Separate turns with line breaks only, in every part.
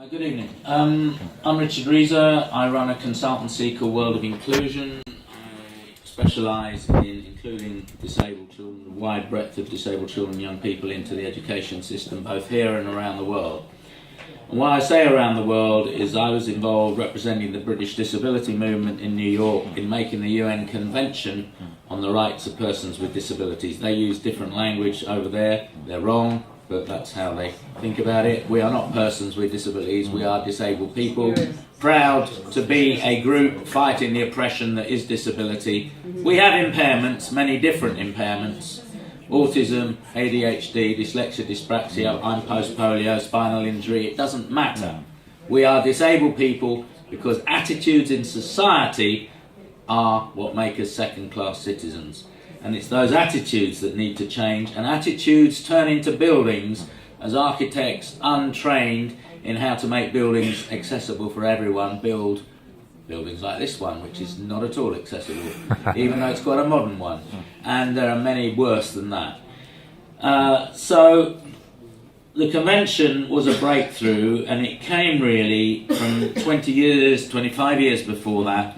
Good evening. I'm Richard Rieser. I run a consultancy called World of Inclusion. I specialise in including disabled children, a wide breadth of disabled children and young people into the education system, both here and around the world. And why I say around the world is I was involved representing the British disability movement in New York in making the UN Convention on the Rights of Persons with Disabilities. They use different language over there. They're wrong, but that's how they think about it. We are not persons with disabilities, we are disabled people, proud to be a group fighting the oppression that is disability. We have impairments, many different impairments: autism, ADHD, dyslexia, dyspraxia, I'm post-polio, spinal injury. It doesn't matter. We are disabled people because attitudes in society are what make us second-class citizens. And it's those attitudes that need to change, and attitudes turn into buildings as architects untrained in how to make buildings accessible for everyone build buildings like this one, which is not at all accessible, even though it's quite a modern one. And there are many worse than that. So the convention was a breakthrough, and it came really from 20 years, 25 years before that.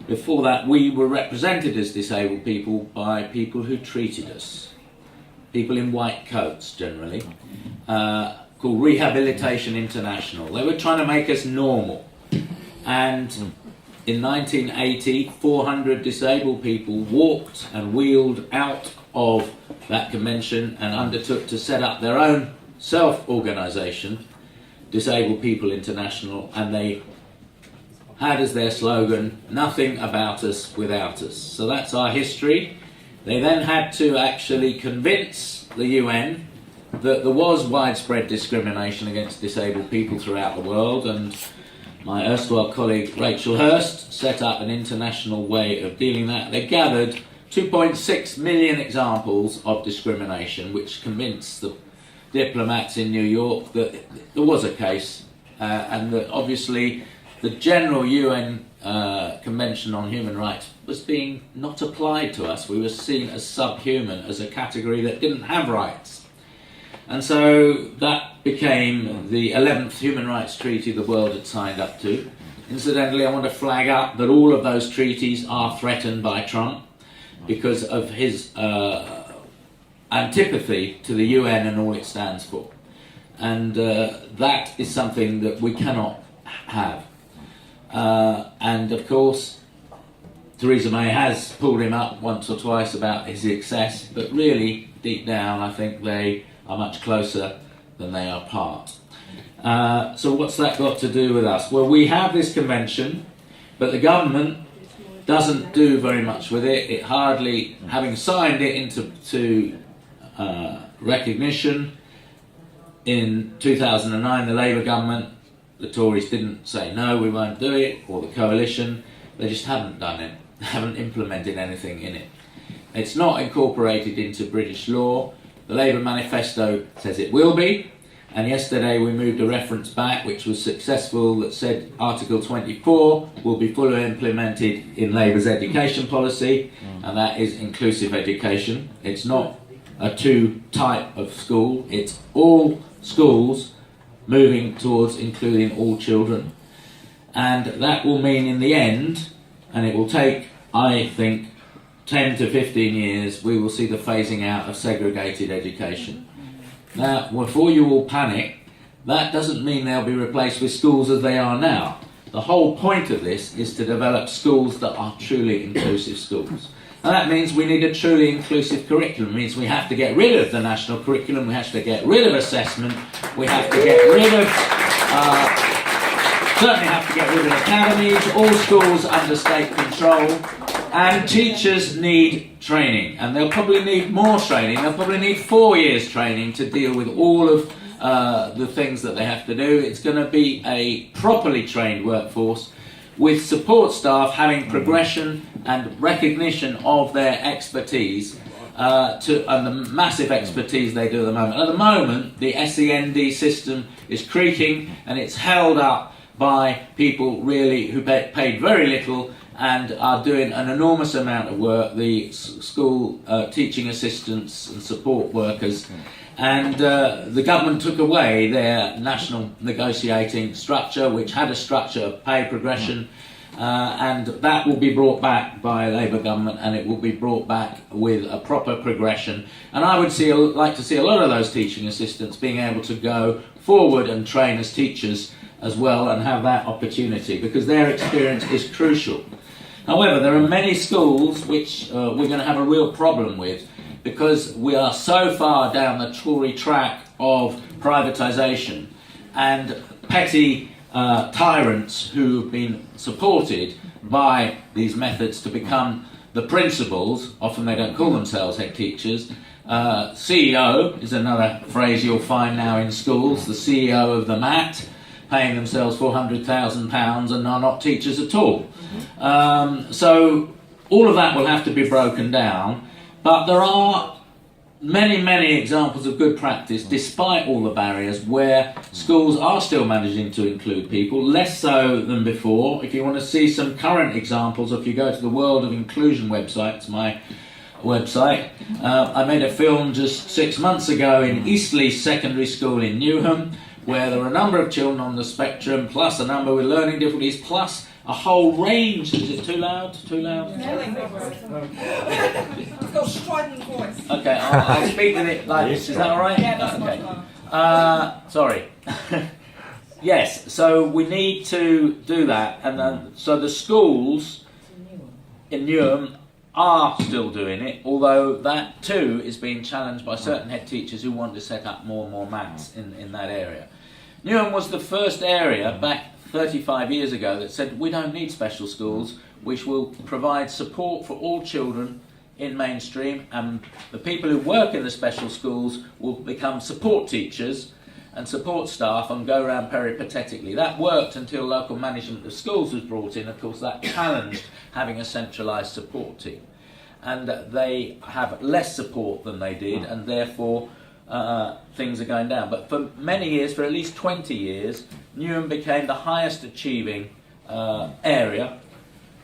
Before that, we were represented as disabled people by people who treated us. People in white coats, generally, called Rehabilitation International. They were trying to make us normal. And in 1980, 400 disabled people walked and wheeled out of that convention and undertook to set up their own self-organisation, Disabled People International, and they had as their slogan, "Nothing about us without us." So that's our history. They then had to actually convince the UN that there was widespread discrimination against disabled people throughout the world, and my erstwhile colleague Rachel Hurst set up an international way of dealing with that. They gathered 2.6 million examples of discrimination, which convinced the diplomats in New York that there was a case, and that obviously the general UN Convention on Human Rights was being not applied to us. We were seen as subhuman, as a category that didn't have rights. And so that became the 11th Human Rights Treaty the world had signed up to. Incidentally, I want to flag up that all of those treaties are threatened by Trump because of his antipathy to the UN and all it stands for. And that is something that we cannot have. And of course, Theresa May has pulled him up once or twice about his excess, but really, deep down, I think they are much closer than they are apart. So what's that got to do with us? Well, we have this convention, but the government doesn't do very much with it. It hardly, having signed it into recognition in 2009, the Labour government, the Tories didn't say no, we won't do it, or the coalition. They just haven't done it. They haven't implemented anything in it. It's not incorporated into British law. The Labour Manifesto says it will be, and yesterday we moved a reference back which was successful that said Article 24 will be fully implemented in Labour's education policy, and that is inclusive education. It's not a two-type of school, it's all schools moving towards including all children. And that will mean in the end, and it will take, I think, 10 to 15 years, we will see the phasing out of segregated education. Now, before you all panic, that doesn't mean they'll be replaced with schools as they are now. The whole point of this is to develop schools that are truly inclusive schools. And that means we need a truly inclusive curriculum. It means we have to get rid of the national curriculum, we have to get rid of assessment, we have to get rid of, certainly have to get rid of academies, all schools under state control, and teachers need training, and they'll probably need more training. They'll probably need 4 years training to deal with all of the things that they have to do. It's going to be a properly trained workforce, with support staff having progression and recognition of their expertise and the massive expertise they do at the moment. At the moment, the SEND system is creaking, and it's held up by people really who paid very little and are doing an enormous amount of work, the school teaching assistants and support workers. And the government took away their national negotiating structure, which had a structure of pay progression, and that will be brought back by a Labour government, and it will be brought back with a proper progression. And I would like to see a lot of those teaching assistants being able to go forward and train as teachers as well and have that opportunity, because their experience is crucial. However, there are many schools which we're going to have a real problem with, because we are so far down the Tory track of privatisation, and petty tyrants who've been supported by these methods to become the principals. Often they don't call themselves head teachers. CEO is another phrase you'll find now in schools, the CEO of the MAT, paying themselves £400,000 and are not teachers at all. So all of that will have to be broken down, but there are many examples of good practice despite all the barriers where schools are still managing to include people, less so than before. If you want to see some current examples, if you go to the World of Inclusion website, it's my website, I made a film just 6 months ago in Eastleigh Secondary School in Newham, where there were a number of children on the spectrum, plus a number with learning difficulties, plus a whole range. Is it too loud? Too loud?
No, it's got a strident voice.
Okay, I'll speak with it like this. Is that all right?
Yeah, that's
okay. Sorry. Yes, so we need to do that, and then so the schools in Newham are still doing it, although that too is being challenged by certain head teachers who want to set up more and more MATs in that area. Newham was the first area back 35 years ago that said we don't need special schools, which will provide support for all children in mainstream, and the people who work in the special schools will become support teachers and support staff and go around peripatetically. That worked until local management of schools was brought in. Of course, that challenged having a centralised support team, and they have less support than they did, and therefore things are going down. But for many years, for at least 20 years, Newham became the highest achieving area.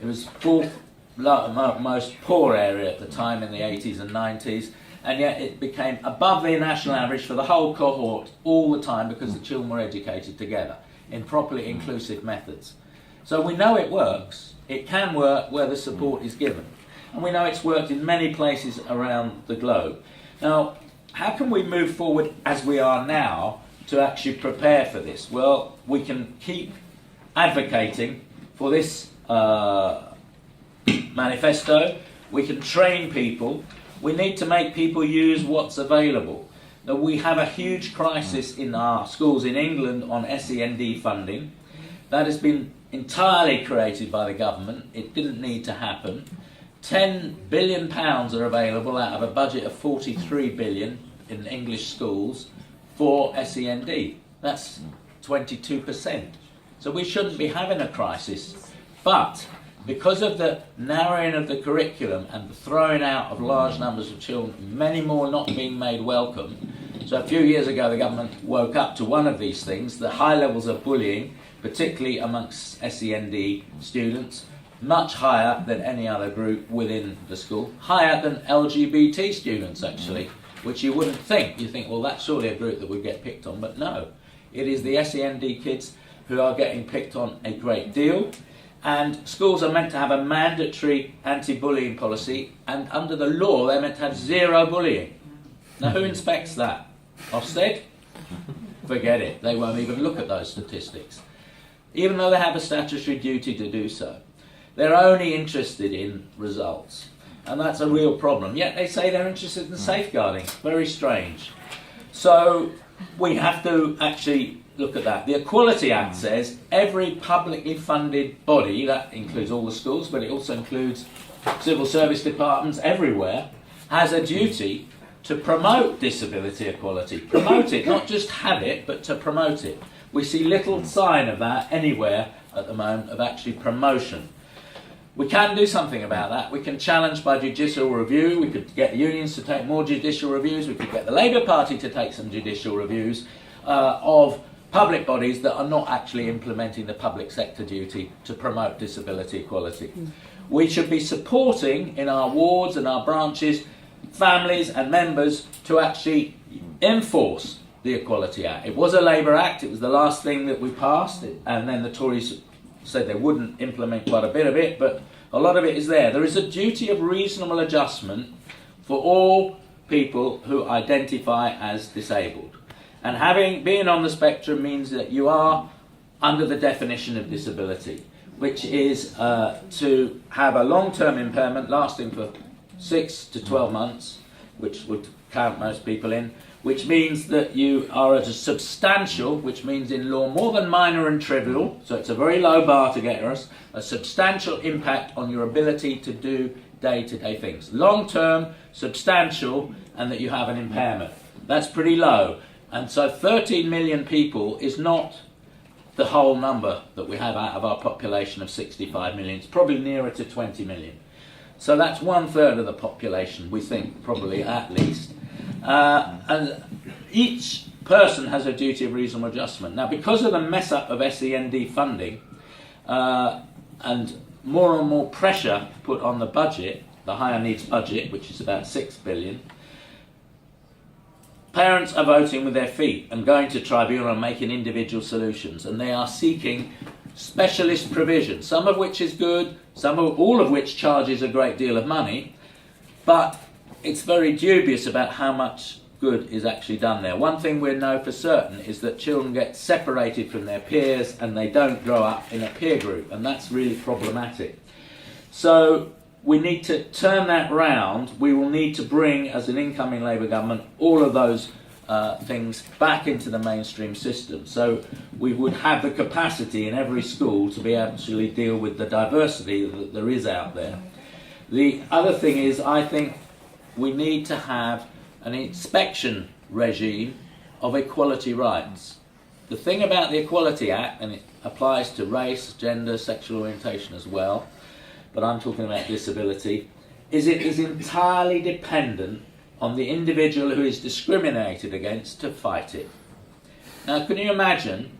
It was fourth most poor area at the time in the 80s and 90s, and yet it became above the national average for the whole cohort all the time, because the children were educated together in properly inclusive methods. So we know it works. It can work where the support is given, and we know it's worked in many places around the globe. Now, how can we move forward as we are now to actually prepare for this? Well, we can keep advocating for this manifesto. We can train people. We need to make people use what's available. Now, we have a huge crisis in our schools in England on SEND funding. That has been entirely created by the government. It didn't need to happen. £10 billion are available out of a budget of £43 billion in English schools for SEND. That's 22%. So we shouldn't be having a crisis. But because of the narrowing of the curriculum and the throwing out of large numbers of children, many more not being made welcome. So a few years ago the government woke up to one of these things, the high levels of bullying, particularly amongst SEND students, much higher than any other group within the school, higher than LGBT students actually, which you wouldn't think. You think, well, that's surely a group that would get picked on, but no. It is the SEND kids who are getting picked on a great deal, and schools are meant to have a mandatory anti-bullying policy, and under the law they're meant to have zero bullying. Now who inspects that? Ofsted? Forget it, they won't even look at those statistics, even though they have a statutory duty to do so. They're only interested in results, and that's a real problem. Yet they say they're interested in safeguarding. Very strange. So we have to actually look at that. The Equality Act says every publicly funded body, that includes all the schools, but it also includes civil service departments everywhere, has a duty to promote disability equality. Promote it, not just have it, but to promote it. We see little sign of that anywhere at the moment, of actually promotion. We can do something about that. We can challenge by judicial review. We could get the unions to take more judicial reviews. We could get the Labour Party to take some judicial reviews of public bodies that are not actually implementing the public sector duty to promote disability equality. We should be supporting in our wards and our branches families and members to actually enforce the Equality Act. It was a Labour Act, it was the last thing that we passed, and then the Tories said they wouldn't implement quite a bit of it, but a lot of it is there. There is a duty of reasonable adjustment for all people who identify as disabled. And being on the spectrum means that you are under the definition of disability, which is to have a long-term impairment lasting for 6 to 12 months, which would count most people in, which means that you are at a substantial, which means in law more than minor and trivial, so it's a very low bar to get us, a substantial impact on your ability to do day-to-day things. Long-term, substantial, and that you have an impairment. That's pretty low. And so 13 million people is not the whole number that we have out of our population of 65 million. It's probably nearer to 20 million. So that's 1/3 of the population, we think, probably at least. And each person has a duty of reasonable adjustment. Now, because of the mess up of SEND funding and more and more pressure put on the budget, the higher needs budget, which is about 6 billion, parents are voting with their feet and going to tribunal and making individual solutions, and they are seeking specialist provision, some of which is good, all of which charges a great deal of money, but it's very dubious about how much good is actually done there. One thing we know for certain is that children get separated from their peers and they don't grow up in a peer group, and that's really problematic. So we need to turn that round. We will need to bring, as an incoming Labour government, all of those things back into the mainstream system. So we would have the capacity in every school to be able to actually deal with the diversity that there is out there. The other thing is, I think we need to have an inspection regime of equality rights. The thing about the Equality Act, and it applies to race, gender, sexual orientation as well, but I'm talking about disability, is it is entirely dependent on the individual who is discriminated against to fight it. Now, can you imagine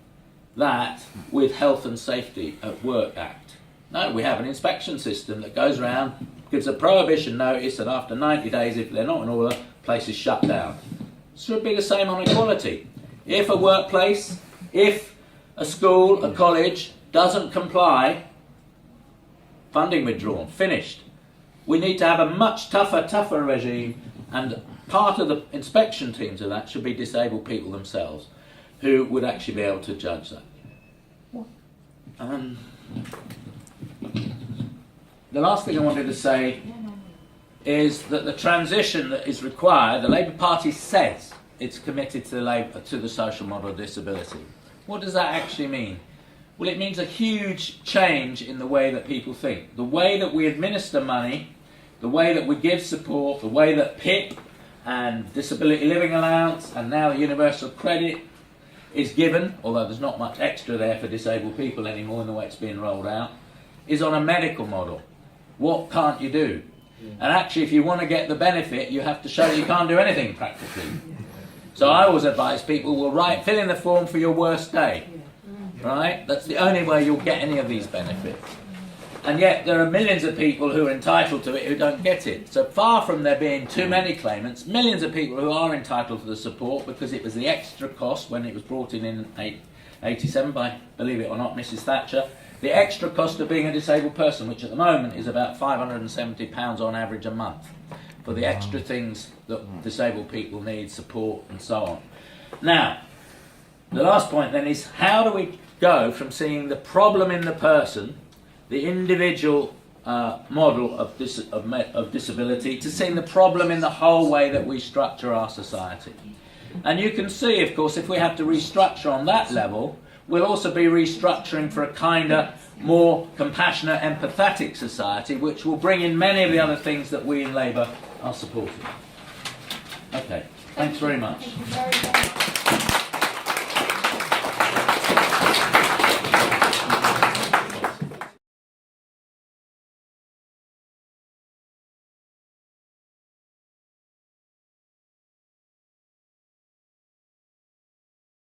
that with Health and Safety at Work Act? No, we have an inspection system that goes around, gives a prohibition notice, and after 90 days, if they're not in order, place is shut down. Should be the same on equality. If a workplace, if a school, a college doesn't comply, funding withdrawn, finished. We need to have a much tougher regime, and part of the inspection teams of that should be disabled people themselves, who would actually be able to judge that. The last thing I wanted to say is that the transition that is required, the Labour Party says it's committed to the social model of disability. What does that actually mean? Well, it means a huge change in the way that people think. The way that we administer money, the way that we give support, the way that PIP and disability living allowance and now universal credit is given, although there's not much extra there for disabled people anymore in the way it's being rolled out, is on a medical model. What can't you do? And actually, if you want to get the benefit, you have to show you can't do anything practically. So I always advise people, well, fill in the form for your worst day. Right? That's the only way you'll get any of these benefits. And yet there are millions of people who are entitled to it who don't get it. So far from there being too many claimants, millions of people who are entitled to the support because it was the extra cost when it was brought in 1987 by, believe it or not, Mrs. Thatcher, the extra cost of being a disabled person, which at the moment is about £570 on average a month, for the extra things that disabled people need, support and so on. Now, the last point then is, how do we go from seeing the problem in the person, the individual model of disability, to seeing the problem in the whole way that we structure our society? And you can see, of course, if we have to restructure on that level, we'll also be restructuring for a kinder, more compassionate, empathetic society, which will bring in many of the other things that we in Labour are supporting. Okay, thanks very much.
Thank you very much.